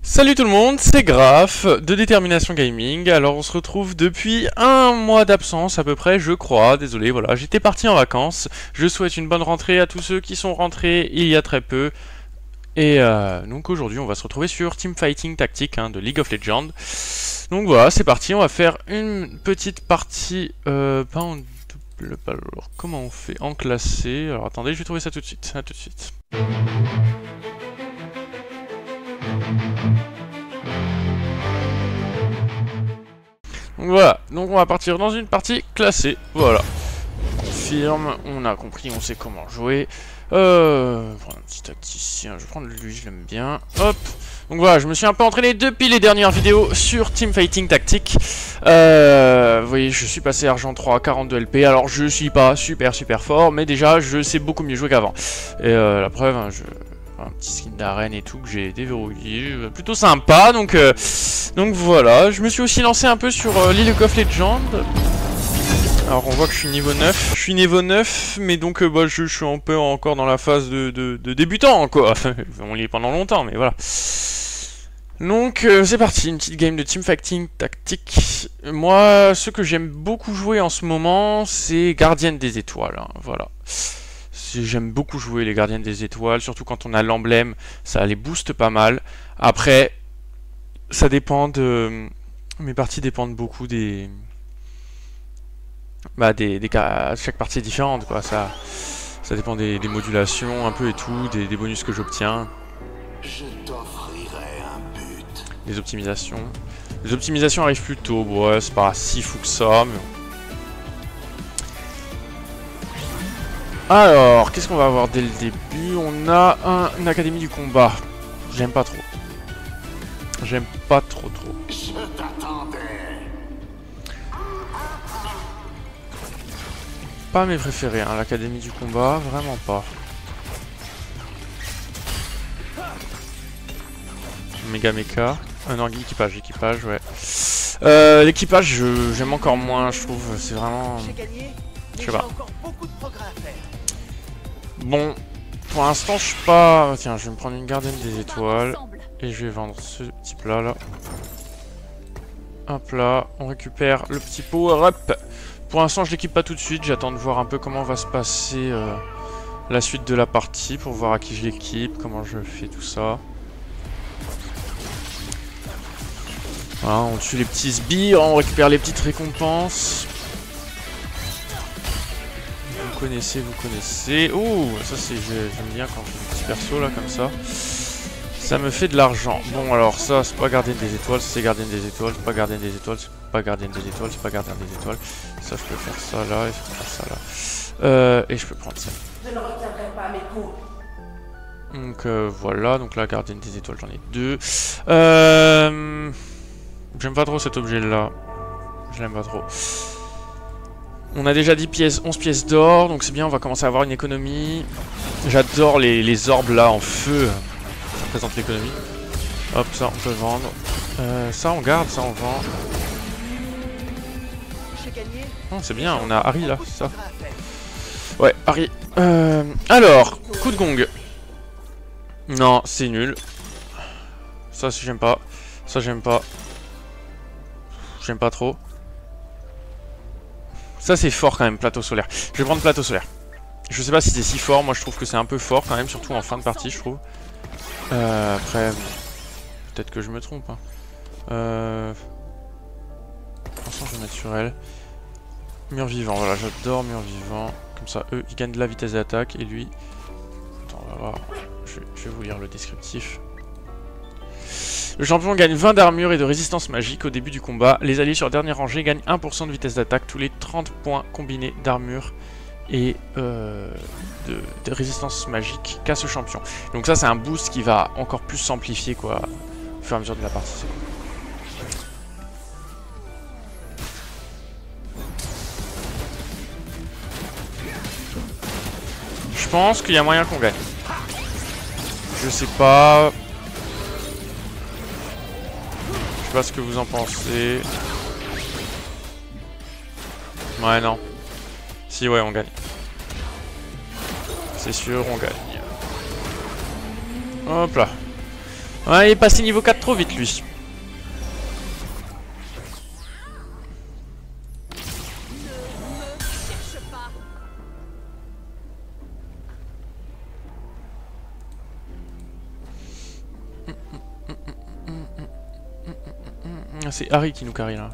Salut tout le monde, c'est Graf de Détermination Gaming. Alors on se retrouve depuis un mois d'absence à peu près, je crois. Désolé, voilà, j'étais parti en vacances. Je souhaite une bonne rentrée à tous ceux qui sont rentrés il y a très peu. Et donc aujourd'hui on va se retrouver sur Teamfighting Tactics de League of Legends. Donc voilà, c'est parti, on va faire une petite partie, pas en double, alors comment on fait en classé? Alors attendez, je vais trouver ça tout de suite, à tout de suite. Donc voilà, donc on va partir dans une partie classée, voilà. On confirme, on a compris, on sait comment jouer. Je vais prendre un petit tacticien, je vais prendre lui, je l'aime bien. Hop. Donc voilà, je me suis un peu entraîné depuis les dernières vidéos sur Teamfighting Tactics. Vous voyez, je suis passé argent 3, 42 LP. Alors je suis pas super fort, mais déjà je sais beaucoup mieux jouer qu'avant. Et la preuve, hein, un petit skin d'arène et tout que j'ai déverrouillé, plutôt sympa. Donc voilà, je me suis aussi lancé un peu sur League of Legends. Alors on voit que je suis niveau 9, mais donc je suis un peu encore dans la phase de débutant quoi. On l'y est pendant longtemps, mais voilà. Donc c'est parti, une petite game de Teamfighting Tactics. Moi, ce que j'aime beaucoup jouer en ce moment, c'est Gardienne des Étoiles, hein, voilà. J'aime beaucoup jouer les Gardiennes des Étoiles, surtout quand on a l'emblème, ça les booste pas mal. Après, ça dépend de... Mes parties dépendent beaucoup des... chaque partie est différente, quoi. Ça dépend des modulations, un peu et tout, des bonus que j'obtiens. Je t'offrirai un but. Des optimisations. Les optimisations arrivent plus tôt, bon, ouais, c'est pas si fou que ça, mais... Alors, qu'est-ce qu'on va avoir dès le début? On a une académie du combat. J'aime pas trop. J'aime pas trop. Je t'attendais. Pas mes préférés, hein, l'académie du combat, vraiment pas. Méga mecha. Non, équipage, ouais. L'équipage, j'aime encore moins, je trouve. C'est vraiment... Je sais pas. Bon, pour l'instant, je suis pas... Tiens, je vais me prendre une gardienne des étoiles. Et je vais vendre ce petit plat là. Hop là, on récupère le petit power-up. Pour l'instant, je l'équipe pas tout de suite. J'attends de voir un peu comment va se passer la suite de la partie. Pour voir à qui je l'équipe, comment je fais tout ça. Voilà, on tue les petits sbires, on récupère les petites récompenses. Vous connaissez. Oh, ça c'est... J'aime bien quand je fais des petits persos là, comme ça. Ça me fait de l'argent. Bon, alors ça, c'est pas gardienne des étoiles, c'est gardienne des étoiles, c'est pas gardienne des étoiles, c'est pas gardienne des étoiles, c'est pas gardien des étoiles. Ça, je peux faire ça là, et je peux faire ça là. Et je peux prendre ça. Je ne retiendrai pas mes coups. Donc voilà, donc là, gardienne des étoiles, j'en ai 2. J'aime pas trop cet objet là. Je l'aime pas trop. On a déjà 10 pièces, 11 pièces d'or, donc c'est bien, on va commencer à avoir une économie. J'adore les orbes là en feu. Ça représente l'économie. Hop, ça on peut vendre. Ça on garde, ça on vend. Oh, c'est bien, on a Harry là, c'est ça. Ouais, Harry. Alors, coup de gong. Non, c'est nul. Ça j'aime pas. Ça j'aime pas. J'aime pas trop. Ça c'est fort quand même, plateau solaire. Je vais prendre plateau solaire. Je sais pas si c'est si fort, moi je trouve que c'est un peu fort quand même, surtout en fin de partie je trouve. Après, peut-être que je me trompe. Hein. Pour l'instant je vais mettre sur elle. Mur vivant, voilà, j'adore mur vivant. Comme ça, eux, ils gagnent de la vitesse d'attaque et lui... Attends, on va voir. Je vais vous lire le descriptif. Le champion gagne 20 d'armure et de résistance magique au début du combat. Les alliés sur dernière rangée gagnent 1% de vitesse d'attaque tous les 30 points combinés d'armure et de résistance magique qu'a ce champion. Donc ça c'est un boost qui va encore plus s'amplifier quoi au fur et à mesure de la partie. Je pense qu'il y a moyen qu'on gagne. Je sais pas... Je sais pas ce que vous en pensez. Ouais, non. Si, ouais, on gagne. C'est sûr, on gagne. Hop là. Ouais, il est passé niveau 4 trop vite lui. C'est Harry qui nous carry là.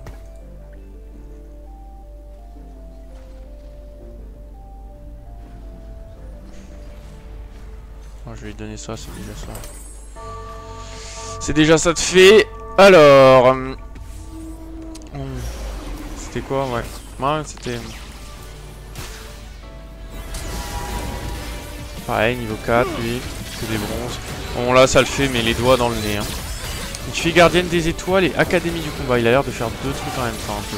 Oh, je vais lui donner ça, c'est déjà ça. C'est déjà ça de fait. Alors... C'était quoi? Ouais. Ouais, c'était... Pareil, niveau 4, lui. Que des bronzes. Bon, là, ça le fait, mais les doigts dans le nez. Hein. Il fait gardienne des étoiles et académie du combat. Il a l'air de faire deux trucs en même temps, un peu.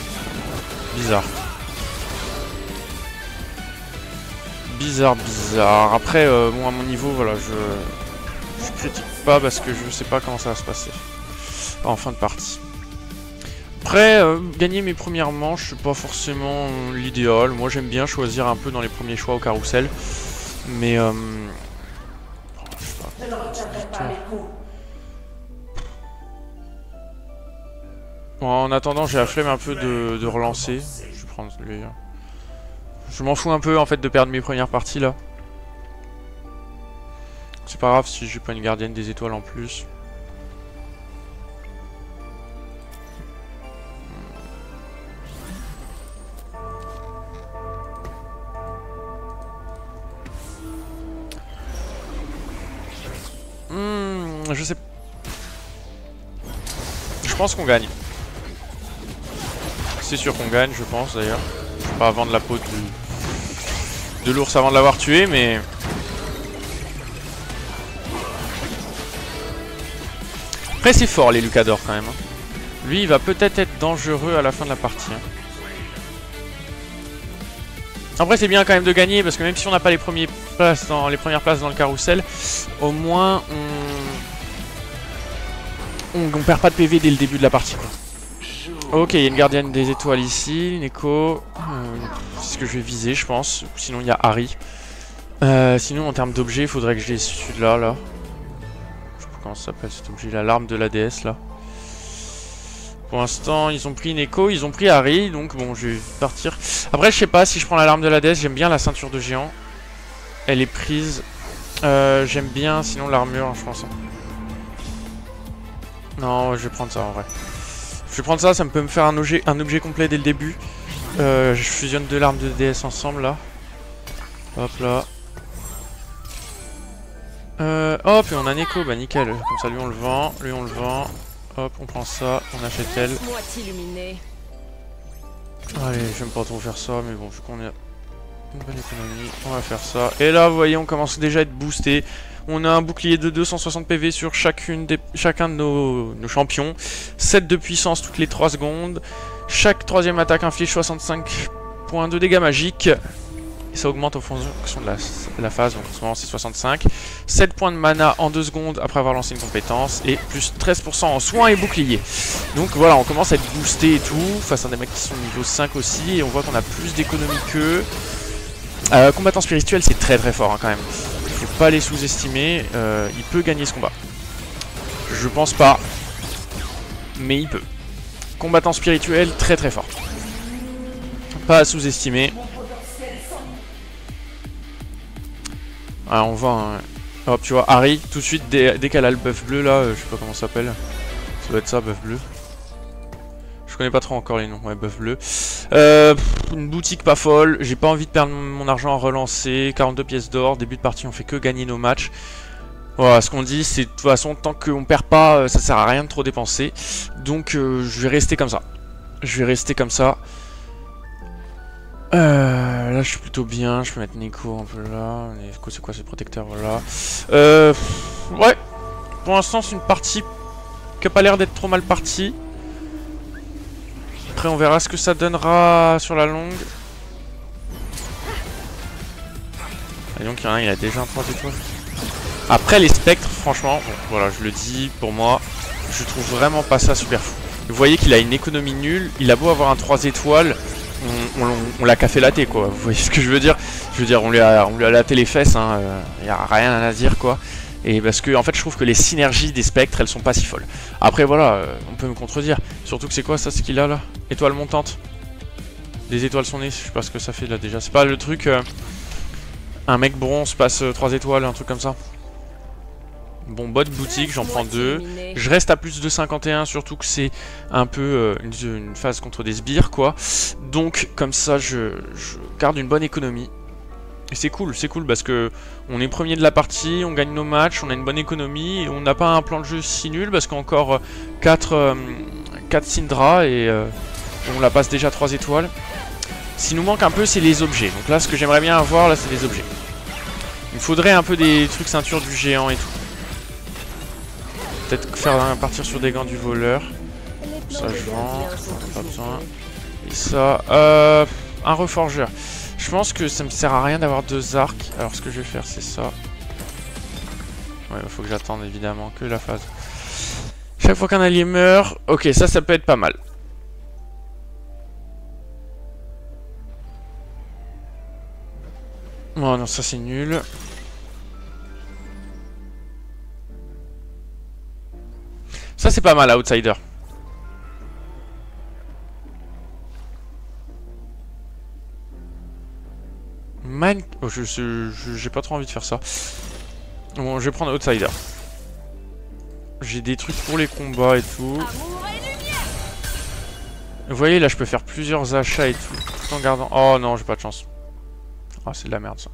Bizarre. Bizarre. Après, bon, à mon niveau, voilà, je critique pas parce que je sais pas comment ça va se passer. En fin de partie. Après, gagner mes premières manches, c'est pas forcément l'idéal. Moi, j'aime bien choisir un peu dans les premiers choix au carrousel. Mais, oh, je sais pas. Je ne retiendrai pas mes coups. Bon, en attendant, j'ai la flemme un peu de relancer. Je vais prendre lui. Je m'en fous un peu en fait de perdre mes premières parties là. C'est pas grave si j'ai pas une gardienne des étoiles en plus. Je sais. Je pense qu'on gagne. C'est sûr qu'on gagne, je pense d'ailleurs. Je vais pas vendre la peau de l'ours avant de l'avoir tué, mais... Après c'est fort les Lucador quand même. Hein. Lui il va peut-être être dangereux à la fin de la partie. Hein. Après c'est bien quand même de gagner parce que même si on n'a pas les premières places dans le carrousel, au moins on perd pas de PV dès le début de la partie quoi. Ok, il y a une gardienne des étoiles ici, Neko. C'est ce que je vais viser, je pense. Sinon, il y a Harry. Sinon, en termes d'objets, il faudrait que je les celui-là, là. Je sais pas comment ça s'appelle cet objet, là. L'arme de la déesse, là. Pour l'instant, ils ont pris Neko, ils ont pris Harry. Donc, bon, je vais partir. Après, je sais pas si je prends l'arme de la déesse. J'aime bien la ceinture de géant. Elle est prise. J'aime bien, sinon, l'armure, je pense. Non, je vais prendre ça, en vrai. Je vais prendre ça, ça peut me faire un objet complet dès le début. Je fusionne deux larmes de DS ensemble là. Hop là. Hop, et on a Neko, bah nickel. Comme ça, lui on le vend, Hop, on prend ça, on achète elle. Allez, j'aime pas trop faire ça, mais bon, vu qu'on est une bonne économie, on va faire ça. Et là, vous voyez, on commence déjà à être boosté. On a un bouclier de 260 PV sur chacun de nos champions. 7 de puissance toutes les 3 secondes. Chaque troisième attaque inflige 65 points de dégâts magiques. Et ça augmente en fonction de la phase, donc en ce moment c'est 65. 7 points de mana en 2 secondes après avoir lancé une compétence. Et plus 13% en soins et bouclier. Donc voilà, on commence à être boosté et tout. Face à des mecs qui sont niveau 5 aussi. Et on voit qu'on a plus d'économie qu'eux. Combattant spirituel, c'est très fort hein, quand même. Faut pas les sous-estimer. Il peut gagner ce combat. Je pense pas. Mais il peut. Combattant spirituel, très fort. Pas à sous-estimer. Ah, on voit. Hein. Hop, tu vois, Harry, tout de suite, dès qu'elle a le buff bleu là, je sais pas comment ça s'appelle. Ça doit être ça, buff bleu. Je connais pas trop encore les noms, ouais, buff bleu. Une boutique pas folle, j'ai pas envie de perdre mon argent à relancer. 42 pièces d'or, début de partie, on fait que gagner nos matchs. Voilà, ce qu'on dit, c'est de toute façon, tant qu'on perd pas, ça sert à rien de trop dépenser. Donc, je vais rester comme ça. Là, je suis plutôt bien, je peux mettre Neko un peu là. Neko, c'est quoi, c'est protecteur, voilà. Ouais, pour l'instant, c'est une partie qui a pas l'air d'être trop mal partie. Après on verra ce que ça donnera sur la longue. Et donc il y en a un, il a déjà un 3 étoiles. Après les spectres, franchement, bon, voilà, je le dis, pour moi, je trouve vraiment pas ça super fou. Vous voyez qu'il a une économie nulle, il a beau avoir un 3 étoiles, on l'a café laté quoi, vous voyez ce que je veux dire? Je veux dire, on lui a laté les fesses, hein, y a rien à dire quoi. Et parce que en fait je trouve que les synergies des spectres elles sont pas si folles. Après voilà, on peut me contredire. Surtout que c'est quoi ça ce qu'il a là? Étoile montante. Des étoiles sont nées, je sais pas ce que ça fait là déjà. C'est pas le truc un mec bronze passe 3 étoiles, un truc comme ça. Bon, bot boutique, j'en prends 2. Je reste à plus de 51, surtout que c'est un peu une phase contre des sbires quoi. Donc comme ça je garde une bonne économie. Et c'est cool parce que on est premier de la partie, on gagne nos matchs, on a une bonne économie et on n'a pas un plan de jeu si nul parce qu'encore 4 Syndra et on la passe déjà 3 étoiles. Ce qui nous manque un peu c'est les objets. Donc là ce que j'aimerais bien avoir là c'est des objets. Il me faudrait un peu des trucs ceinture du géant et tout. Peut-être faire partir sur des gants du voleur. Ça je vends, j'en ai pas besoin. Et ça, un reforgeur. Je pense que ça me sert à rien d'avoir 2 arcs. Alors ce que je vais faire c'est ça. Ouais, il faut que j'attende évidemment que la phase. Chaque fois qu'un allié meurt, ok ça peut être pas mal. Oh non ça c'est nul. Ça c'est pas mal Outsider. Oh, j'ai pas trop envie de faire ça. Bon, je vais prendre Outsider. J'ai des trucs pour les combats et tout. Vous voyez, là, je peux faire plusieurs achats et tout en gardant... Oh non, j'ai pas de chance. Oh, c'est de la merde, ça.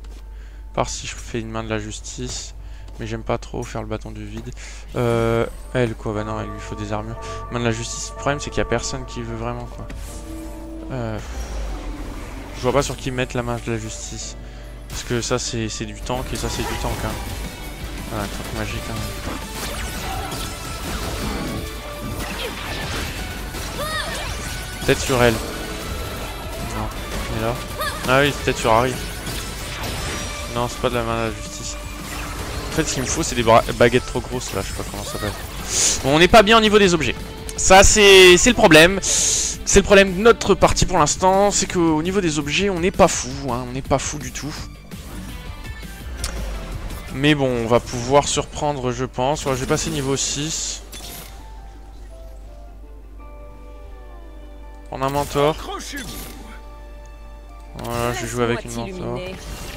Par si je fais une main de la justice. Mais j'aime pas trop faire le bâton du vide. Elle, quoi. Bah non, il lui faut des armures. Main de la justice, le problème, c'est qu'il y a personne qui veut vraiment, quoi. Je vois pas sur qui mettre la main de la justice. Parce que ça c'est du tank et ça c'est du tank hein. Voilà, tank magique hein. Peut-être sur elle. Non, mais là. Ah oui, peut-être sur Harry. Non, c'est pas de la main de la justice. En fait, ce qu'il me faut, c'est des baguettes trop grosses là, je sais pas comment ça s'appelle. Bon, on n'est pas bien au niveau des objets. Ça, c'est le problème. C'est le problème de notre partie pour l'instant, c'est qu'au niveau des objets, on n'est pas fou, hein, on n'est pas fou du tout. Mais bon, on va pouvoir surprendre, je pense. Ouais, je vais passer niveau 6. Prendre un mentor. Voilà, je vais jouer avec une mentor.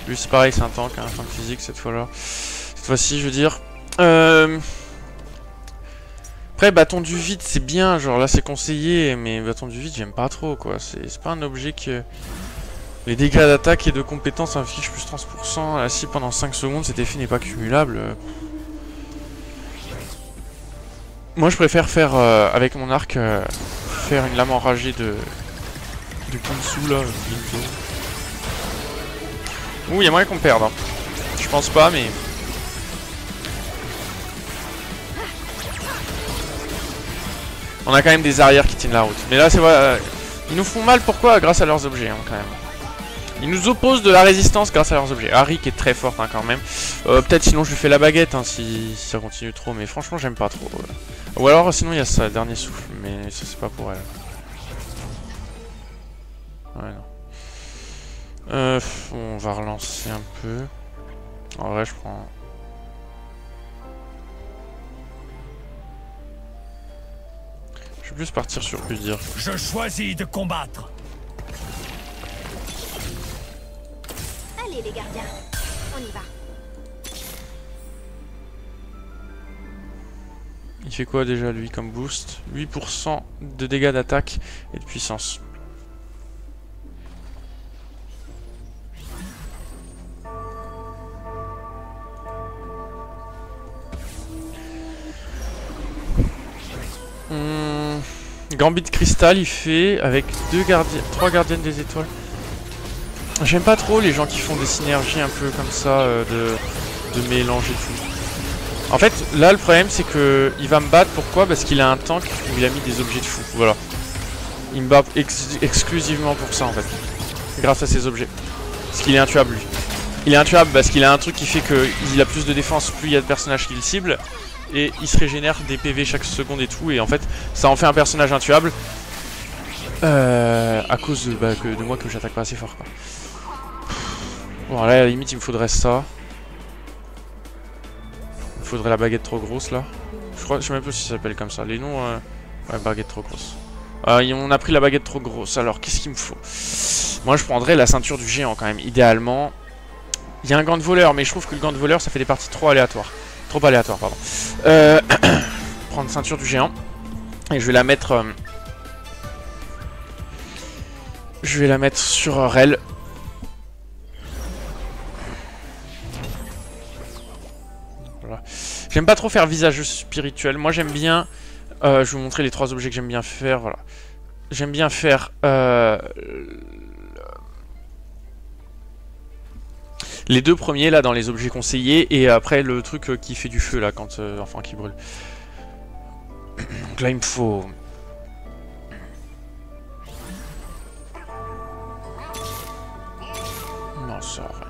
Lui, c'est pareil, c'est un tank physique cette fois-là. Cette fois-ci, je veux dire. Après, bâton du vide, c'est bien, genre là c'est conseillé, mais bâton du vide, j'aime pas trop quoi. C'est pas un objet que. Les dégâts d'attaque et de compétences infligent plus 30%. Si pendant 5 secondes cet effet n'est pas cumulable. Moi je préfère faire avec mon arc faire une lame enragée de Kinsu là. Ouh, il y a moyen qu'on perde. Hein. Je pense pas, mais. On a quand même des arrières qui tiennent la route. Mais là, c'est vrai. Ils nous font mal, pourquoi? Grâce à leurs objets, hein, quand même. Ils nous opposent de la résistance grâce à leurs objets. Harry qui est très forte, hein, quand même. Peut-être sinon je lui fais la baguette, hein, si ça continue trop. Mais franchement, j'aime pas trop. Ou alors, sinon, il y a ça, dernier souffle. Mais ça, c'est pas pour elle. Ouais, non. On va relancer un peu. En vrai, je prends... Je vais plus partir sur Udir. Je choisis de combattre. Allez les gardiens, on y va. Il fait quoi déjà lui comme boost? 8% de dégâts d'attaque et de puissance. Gambit cristal il fait avec 3 gardiennes des étoiles. J'aime pas trop les gens qui font des synergies un peu comme ça de mélange et tout. En fait là le problème c'est que il va me battre, pourquoi? Parce qu'il a un tank où il a mis des objets de fou, voilà. Il me bat exclusivement pour ça en fait. Grâce à ses objets. Parce qu'il est intuable lui. Il est intuable parce qu'il a un truc qui fait qu'il a plus de défense plus il y a de personnages qu'il cible. Et il se régénère des PV chaque seconde et tout. Et en fait, ça en fait un personnage intuable. À cause de moi que j'attaque pas assez fort, quoi. Bon, là, à la limite, il me faudrait ça. Il me faudrait la baguette trop grosse là. Je sais même pas si ça s'appelle comme ça. Les noms... Ouais, baguette trop grosse. On a pris la baguette trop grosse. Alors, qu'est-ce qu'il me faut? Moi, je prendrais la ceinture du géant quand même, idéalement. Il y a un gant de voleur, mais je trouve que le gant de voleur, ça fait des parties trop aléatoires. Trop aléatoires, pardon. Prendre ceinture du géant. Et je vais la mettre... Je vais la mettre sur Rel. Voilà. J'aime pas trop faire visage spirituel. Moi, j'aime bien... je vais vous montrer les 3 objets que j'aime bien faire. Voilà. J'aime bien faire... les 2 premiers là dans les objets conseillés et après le truc qui fait du feu là quand enfin qui brûle. Donc là il me faut non ça rien.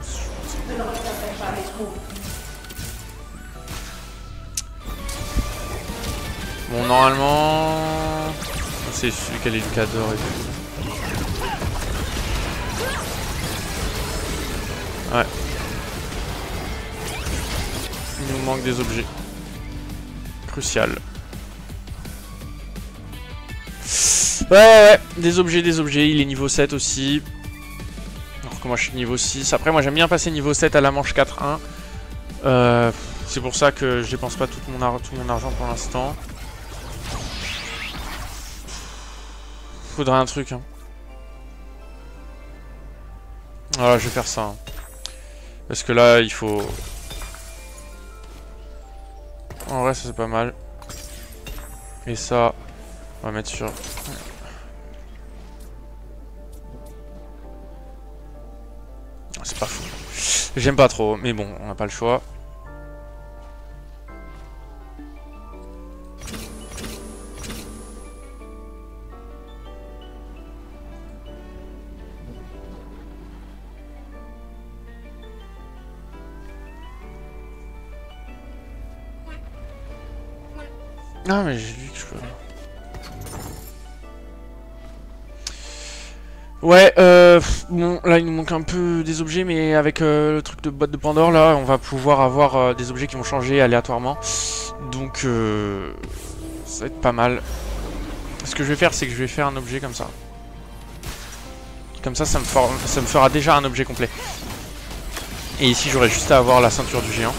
Je ne retiendrai pas mes coups. Bon normalement c'est celui qui a l'éducateur et tout. Ouais. Il nous manque des objets. Crucial. Ouais, des objets. Il est niveau 7 aussi. Alors que moi je suis niveau 6. Après, moi j'aime bien passer niveau 7 à la manche 4-1. C'est pour ça que je dépense pas tout mon argent pour l'instant. Faudrait un truc. Hein. Voilà, je vais faire ça. Hein. Parce que là, il faut... En vrai, ça c'est pas mal. Et ça, on va mettre sur... C'est pas fou. J'aime pas trop, mais bon, on n'a pas le choix. Ah mais j'ai vu que je peux... Ouais, bon, là il nous manque un peu des objets, mais avec le truc de boîte de Pandore, là, on va pouvoir avoir des objets qui vont changer aléatoirement. Donc, ça va être pas mal. Ce que je vais faire, c'est que je vais faire un objet comme ça. Comme ça, ça me fera déjà un objet complet. Et ici, j'aurai juste à avoir la ceinture du géant.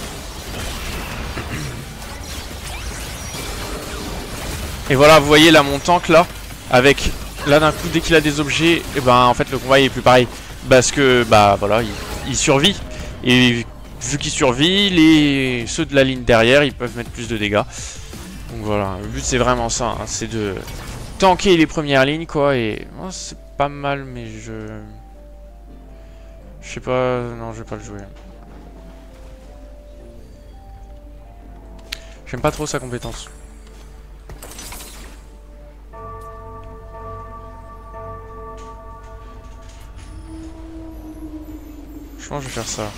Et voilà, vous voyez là mon tank là, avec là d'un coup dès qu'il a des objets, et ben en fait le combat il est plus pareil. Parce que bah voilà, il survit. Et vu qu'il survit, ceux de la ligne derrière ils peuvent mettre plus de dégâts. Donc voilà, le but c'est vraiment ça, hein, c'est de tanker les premières lignes quoi. Et oh, c'est pas mal mais je sais pas, non je vais pas le jouer. J'aime pas trop sa compétence. Je pense que je vais faire ça.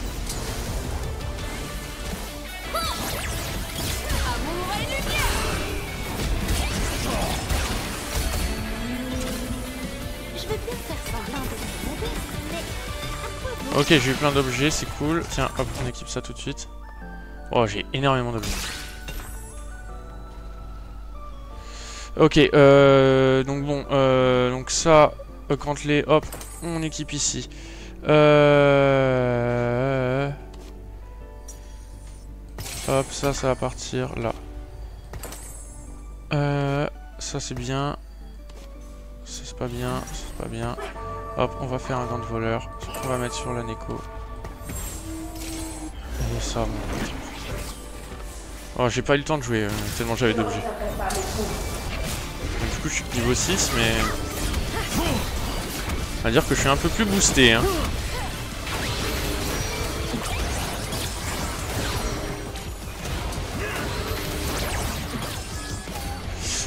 Ok, j'ai eu plein d'objets, c'est cool. Tiens, hop, on équipe ça tout de suite. Oh, j'ai énormément d'objets. Ok, donc bon, donc ça, quand les, hop, on équipe ici. Hop, ça va partir là. Ça c'est bien. Ça c'est pas bien, c'est pas bien. Hop, on va faire un gant de voleur. On va mettre sur la Neko. Et ça, bon. Oh, j'ai pas eu le temps de jouer, tellement j'avais d'objets. Du coup, je suis niveau 6, mais... On va dire que je suis un peu plus boosté, hein.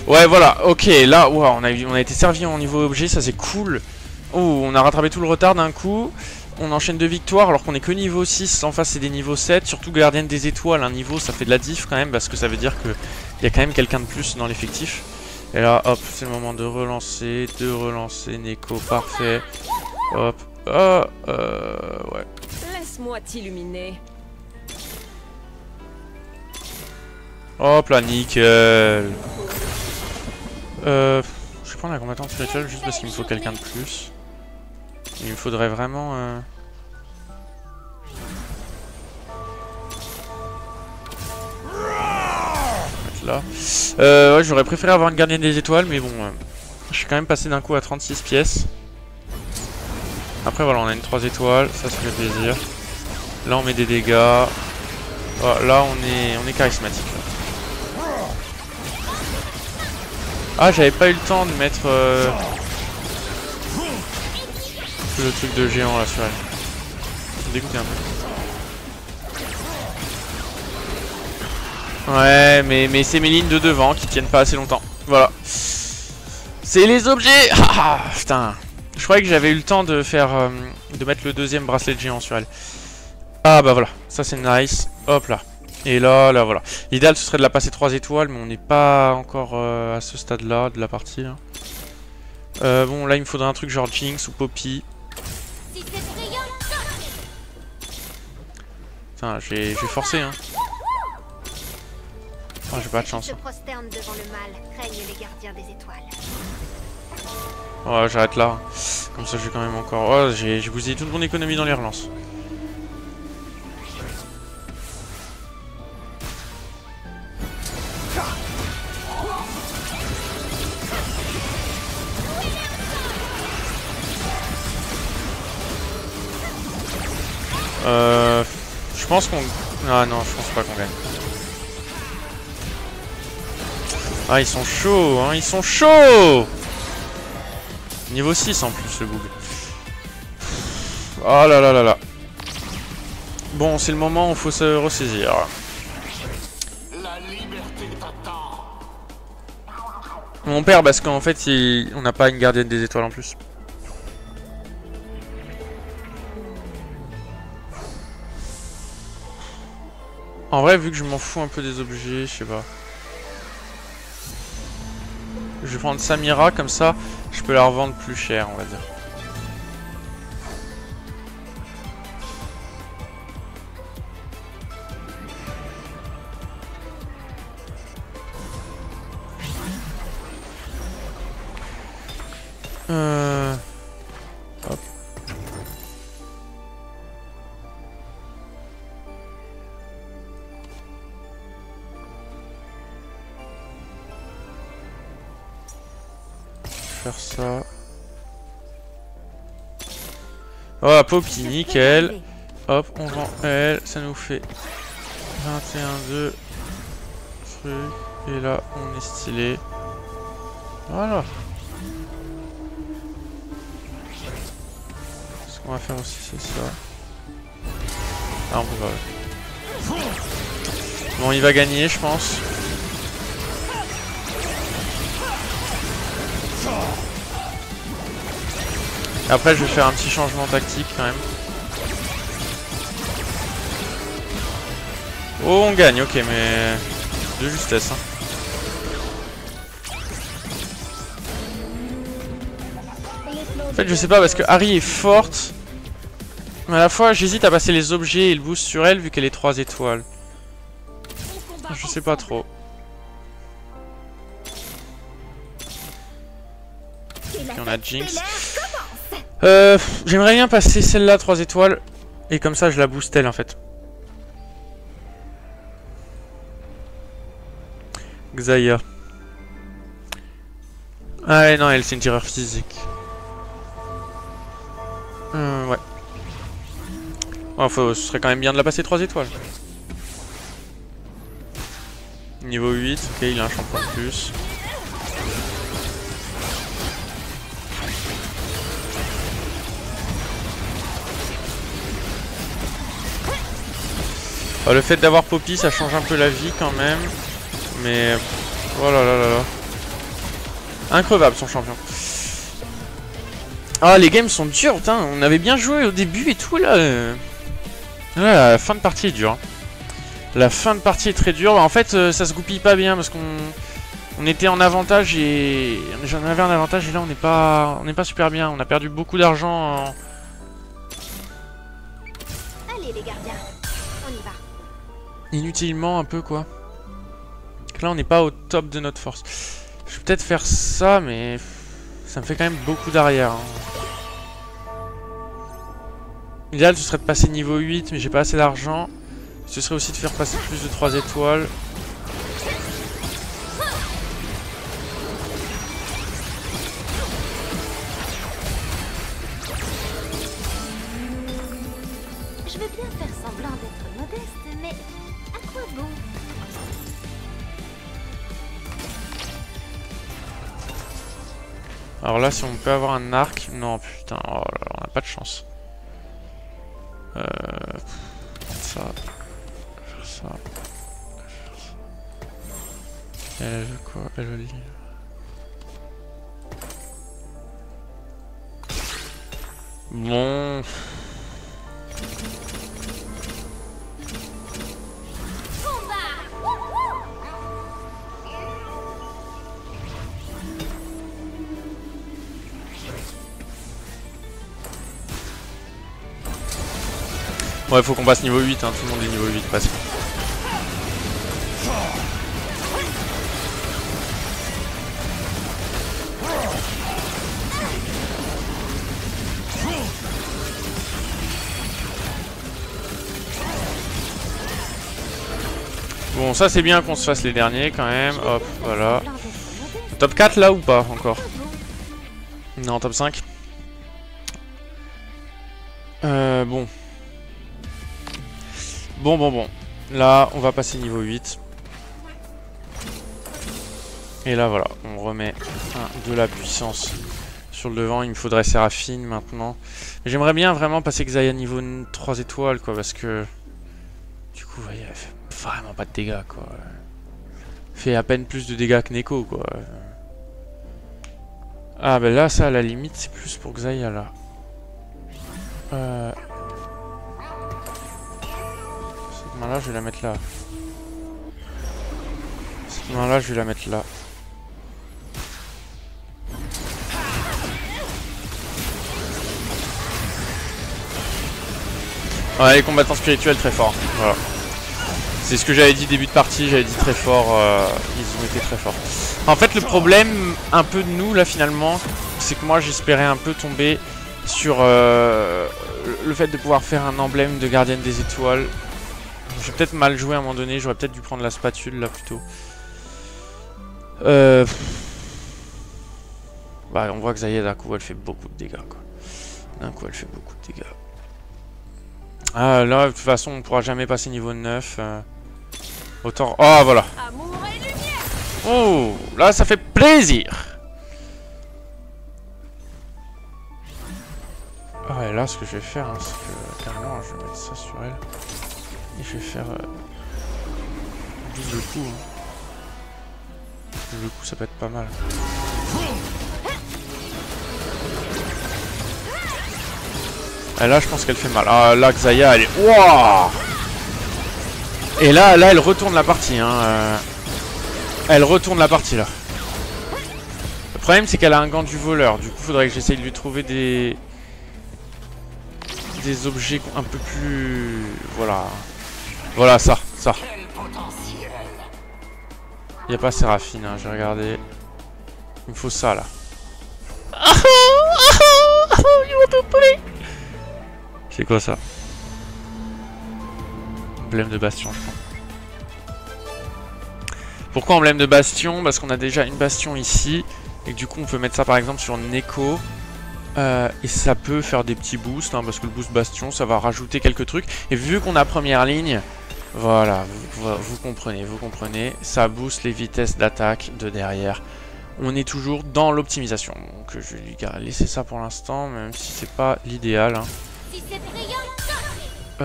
Ouais, voilà, ok, là, wow, on a été servi en niveau objet, ça c'est cool. Oh, on a rattrapé tout le retard d'un coup. On enchaîne 2 victoires alors qu'on est que niveau 6, en face c'est des niveaux 7. Surtout gardienne des étoiles, un niveau, ça fait de la diff quand même, parce que ça veut dire qu'il y a quand même quelqu'un de plus dans l'effectif. Et là, hop, c'est le moment de relancer, Neko, parfait. Hop, ouais. Laisse-moi t'illuminer. Hop là, nickel. Je vais prendre la combattante spirituelle juste parce qu'il me faut quelqu'un de plus. Il me faudrait vraiment... mettre là. Ouais, j'aurais préféré avoir une gardienne des étoiles, mais bon... je suis quand même passé d'un coup à 36 pièces. Après voilà, on a une 3 étoiles, ça fait plaisir. Là on met des dégâts. Oh, là on est charismatique. Là. Ah, j'avais pas eu le temps de mettre le truc de géant là sur elle. Ça me dégoûtait un peu. Ouais, mais c'est mes lignes de devant qui tiennent pas assez longtemps. Voilà. C'est les objets. Ah putain. Je croyais que j'avais eu le temps de faire de mettre le deuxième bracelet de géant sur elle. Ah bah voilà, ça c'est nice. Hop là. Et là voilà. L'idéal ce serait de la passer 3 étoiles, mais on n'est pas encore à ce stade-là de la partie. Là. Bon, là il me faudrait un truc genre Jinx ou Poppy. Putain, j'ai forcé hein. Oh, j'ai pas de chance. Oh, j'arrête là. Comme ça j'ai quand même encore... Oh, j'ai bousillé toute mon économie dans les relances. Je pense qu'on... Ah non, je pense pas qu'on gagne. Ah, ils sont chauds, hein, ils sont chauds! Niveau 6 en plus, le boug. Oh là là là là. Bon, c'est le moment où il faut se ressaisir. La liberté t'attend. On perd parce qu'en fait, on n'a pas une gardienne des étoiles en plus. En vrai, vu que je m'en fous un peu des objets, je sais pas. Je vais prendre Samira, comme ça, je peux la revendre plus cher, on va dire. Hop. Faire ça. Voilà, Poppy, nickel. Hop, on vend elle, ça nous fait 21,2 trucs. Et là, on est stylé. Voilà. Ce qu'on va faire aussi, c'est ça. Ah, on peut pas. Bon, il va gagner, je pense. Après, je vais faire un petit changement tactique quand même. Oh, on gagne, ok, mais de justesse. Hein. En fait, je sais pas parce que Harry est forte, mais à la fois, j'hésite à passer les objets et le boost sur elle vu qu'elle est 3 étoiles. Je sais pas trop. Et on a Jinx. J'aimerais bien passer celle-là 3 étoiles et comme ça je la booste elle en fait. Xayah. Ah ouais, non, elle c'est une tireur physique. Ouais. Ouais, ce serait quand même bien de la passer 3 étoiles. Niveau 8, ok, il a un champion de plus. Le fait d'avoir Poppy, ça change un peu la vie quand même. Mais... Oh là là là là. Increvable son champion. Ah, les games sont durs, putain. On avait bien joué au début et tout, là. Là, la fin de partie est dure. Hein. La fin de partie est très dure. En fait, ça se goupille pas bien parce qu'on était en avantage et... J'en avais un avantage et là, on n'est pas super bien. On a perdu beaucoup d'argent en... Allez, les gardiens, on y va. Inutilement un peu quoi. Là, on n'est pas au top de notre force. Je vais peut-être faire ça, mais ça me fait quand même beaucoup d'arrière. Hein. L'idéal, ce serait de passer niveau 8, mais j'ai pas assez d'argent. Ce serait aussi de faire passer plus de 3 étoiles. Je veux bien faire semblant d'être modeste, mais à quoi bon? Alors là, si on peut avoir un arc... Non, putain, oh là là, on n'a pas de chance. Ça... Ça. Elle veut quoi? Elle veut le livre. Bon. Ouais, faut qu'on passe niveau 8, hein. Tout le monde est niveau 8 presque. Bon, ça c'est bien qu'on se fasse les derniers quand même. Hop, voilà. Top 4 là ou pas encore? Non, top 5. Bon. Bon. Là, on va passer niveau 8. Et là, voilà. On remet de la puissance sur le devant. Il me faudrait Séraphine maintenant. J'aimerais bien vraiment passer Xayah niveau 3 étoiles, quoi. Parce que... Du coup, vous voyez, elle fait vraiment pas de dégâts, quoi. Fait à peine plus de dégâts que Neko, quoi. Ah, ben là, ça, à la limite, c'est plus pour Xayah, là. Cette main-là, je vais la mettre là. Cette main-là, je vais la mettre là. Ouais, les combattants spirituels, très forts. Voilà. C'est ce que j'avais dit début de partie, j'avais dit très fort, ils ont été très forts. En fait, le problème, un peu de nous, là, finalement, c'est que moi, j'espérais un peu tomber sur le fait de pouvoir faire un emblème de gardienne des étoiles. J'ai peut-être mal joué à un moment donné, j'aurais peut-être dû prendre la spatule, là, plutôt. Bah, on voit que Xayah, d'un coup, elle fait beaucoup de dégâts, quoi. D'un coup, elle fait beaucoup de dégâts. Ah, là, de toute façon, on pourra jamais passer niveau 9. Autant... Oh, voilà. Oh, là, ça fait plaisir. Ah, et là, ce que je vais faire, hein, c'est que carrément, je vais mettre ça sur elle. Et je vais faire double coup. Hein. Double coup, ça peut être pas mal. Et là, je pense qu'elle fait mal. Ah, là, Xayah, elle est... Wouah! Et là, elle retourne la partie. Hein. Elle retourne la partie, là. Le problème, c'est qu'elle a un gant du voleur. Du coup, il faudrait que j'essaye de lui trouver des objets un peu plus... Voilà. Voilà, ça. Il n'y a pas Séraphine, hein, j'ai regardé. Il me faut ça, là. C'est quoi ça? Emblème de bastion, je crois. Pourquoi emblème de bastion? Parce qu'on a déjà une bastion ici. Et que du coup, on peut mettre ça par exemple sur Neko. Et ça peut faire des petits boosts. Hein, parce que le boost bastion, ça va rajouter quelques trucs. Et vu qu'on a première ligne, voilà, vous comprenez. Ça booste les vitesses d'attaque de derrière. On est toujours dans l'optimisation. Donc je vais lui laisser ça pour l'instant, même si c'est pas l'idéal. Hein. Si c'est brillant, je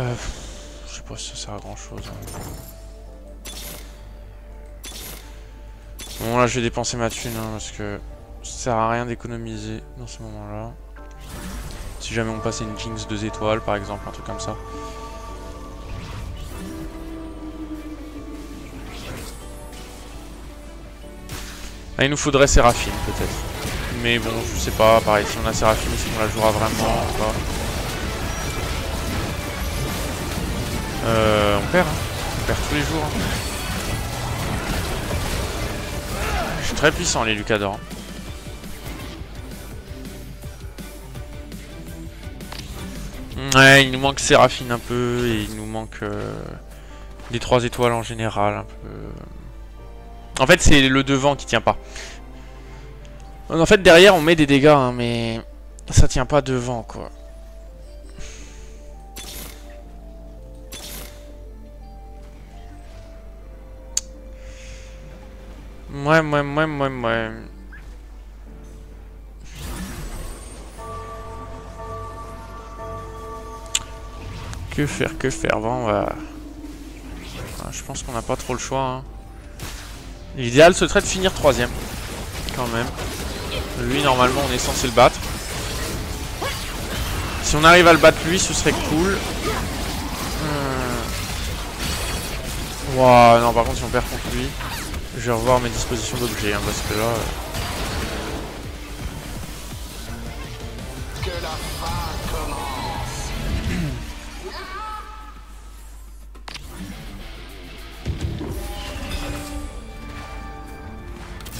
sais pas si ça sert à grand chose. Hein. Bon là je vais dépenser ma thune hein, parce que ça sert à rien d'économiser dans ce moment là. Si jamais on passait une Jinx 2 étoiles par exemple, un truc comme ça. Ah, il nous faudrait Séraphine peut-être. Mais bon je sais pas, pareil si on a Séraphine, est-ce qu'on la jouera vraiment ou pas. On perd, hein. On perd tous les jours. Hein. C'est très puissant les Lucador. Ouais, il nous manque Séraphine un peu et il nous manque des 3 étoiles en général un peu. En fait, c'est le devant qui tient pas. En fait, derrière, on met des dégâts, hein, mais ça tient pas devant, quoi. Ouais. Que faire, bon, on va... Je pense qu'on n'a pas trop le choix, hein. L'idéal, ce serait de finir 3ème, quand même. Lui, normalement, on est censé le battre. Si on arrive à le battre, lui, ce serait cool. Ouah, non, par contre, si on perd contre lui, je vais revoir mes dispositions d'objets, hein, parce que là... Que la fin commence.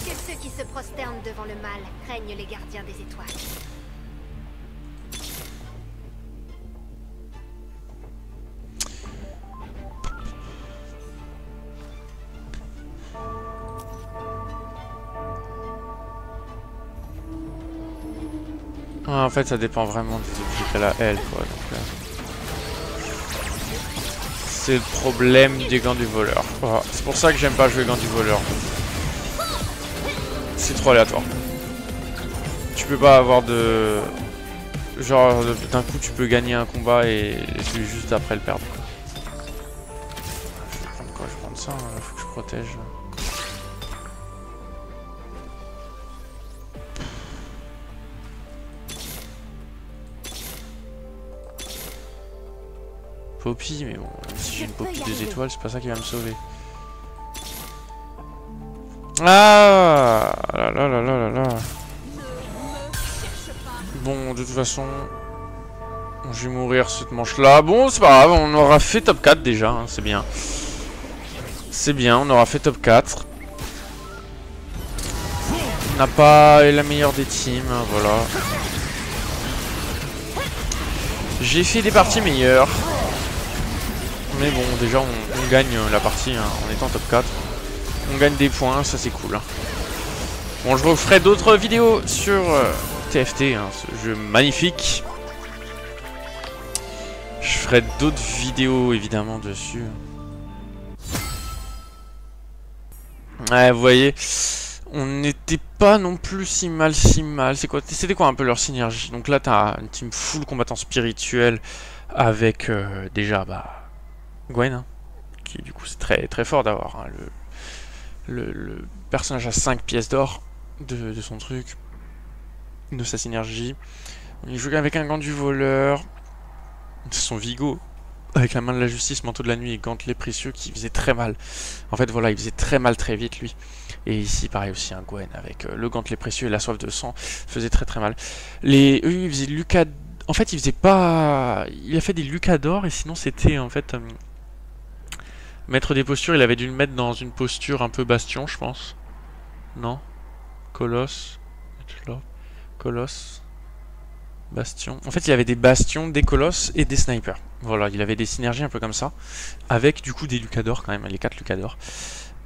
Que ceux qui se prosternent devant le mal craignent les gardiens des étoiles. Ah, en fait, ça dépend vraiment des objets qu'elle a, elle, quoi. Donc, c'est le problème des gants du voleur. Voilà. C'est pour ça que j'aime pas jouer gants du voleur. C'est trop aléatoire. Tu peux pas avoir de... Genre, d'un coup, tu peux gagner un combat et juste après le perdre, quoi. Je vais prendre quoi? Je vais prendre ça, hein. Faut que je protège. Poppy, mais bon, si j'ai une Poppy 2 étoiles, c'est pas ça qui va me sauver. Ah là. Bon, de toute façon, je vais mourir cette manche-là. Bon, c'est pas grave, on aura fait top 4 déjà, hein, c'est bien. C'est bien, on aura fait top 4. On n'a pas la meilleure des teams, hein, voilà. J'ai fait des parties meilleures. Mais bon, déjà on gagne la partie, hein, en étant top 4. On gagne des points, ça c'est cool. Hein. Bon, je referai d'autres vidéos sur TFT, hein, ce jeu magnifique. Je ferai d'autres vidéos évidemment dessus. Ouais, vous voyez, on n'était pas non plus si mal. C'était quoi un peu leur synergie? Donc là, t'as une team full combattant spirituel avec déjà Gwen, hein, qui du coup c'est très fort d'avoir, hein, le personnage à 5 pièces d'or de son truc, de sa synergie. Il joue avec un gant du voleur, son Vigo avec la main de la justice, manteau de la nuit et gantelet précieux qui faisait très mal. En fait voilà, il faisait très mal très vite lui. Et ici pareil aussi un Gwen avec le gantelet précieux et la soif de sang faisait très mal. Eux ils faisaient Lucas. En fait il faisait pas. Il a fait des Lucador et sinon c'était en fait. Mettre des postures, il avait dû le mettre dans une posture un peu bastion, je pense. Non. Colosse. Colosse. Bastion. En fait, il avait des bastions, des colosses et des snipers. Voilà, il avait des synergies un peu comme ça. Avec du coup des Lucador quand même, les 4 Lucador.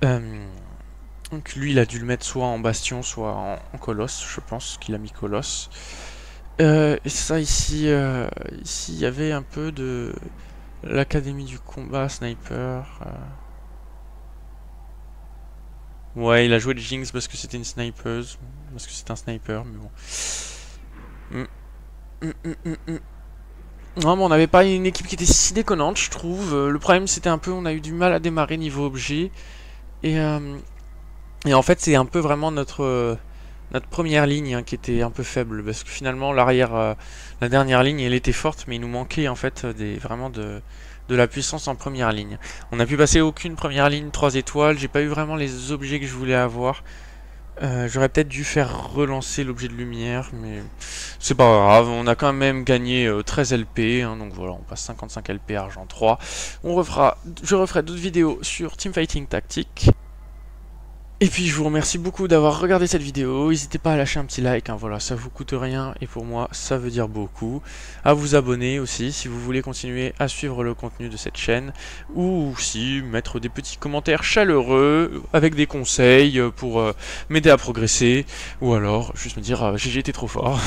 Donc lui, il a dû le mettre soit en bastion, soit en colosse, je pense qu'il a mis colosse. Et ça ici, ici, il y avait un peu de... L'académie du combat, sniper. Ouais, il a joué le Jinx parce que c'était une snipeuse. Parce que c'est un sniper, mais bon. Non, mais on n'avait pas une équipe qui était si déconnante, je trouve. Le problème, c'était un peu, on a eu du mal à démarrer niveau objet. Et en fait, c'est un peu vraiment notre première ligne, hein, qui était un peu faible. Parce que finalement, l'arrière, la dernière ligne, elle était forte, mais il nous manquait en fait vraiment de la puissance en première ligne. On n'a pu passer aucune première ligne 3 étoiles. J'ai pas eu vraiment les objets que je voulais avoir. J'aurais peut-être dû faire relancer l'objet de lumière, mais c'est pas grave, on a quand même gagné 13 LP, hein, donc voilà, on passe 55 LP argent 3. Je referai d'autres vidéos sur Teamfighting Tactique. Et puis je vous remercie beaucoup d'avoir regardé cette vidéo, n'hésitez pas à lâcher un petit like, hein, voilà, ça vous coûte rien et pour moi ça veut dire beaucoup. À vous abonner aussi si vous voulez continuer à suivre le contenu de cette chaîne, ou aussi mettre des petits commentaires chaleureux avec des conseils pour m'aider à progresser, ou alors juste me dire GG t'es trop fort,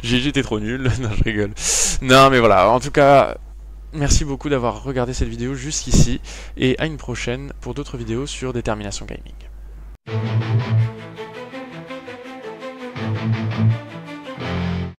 GG t'es trop nul, non je rigole. Non mais voilà, en tout cas... Merci beaucoup d'avoir regardé cette vidéo jusqu'ici, et à une prochaine pour d'autres vidéos sur Détermination Gaming.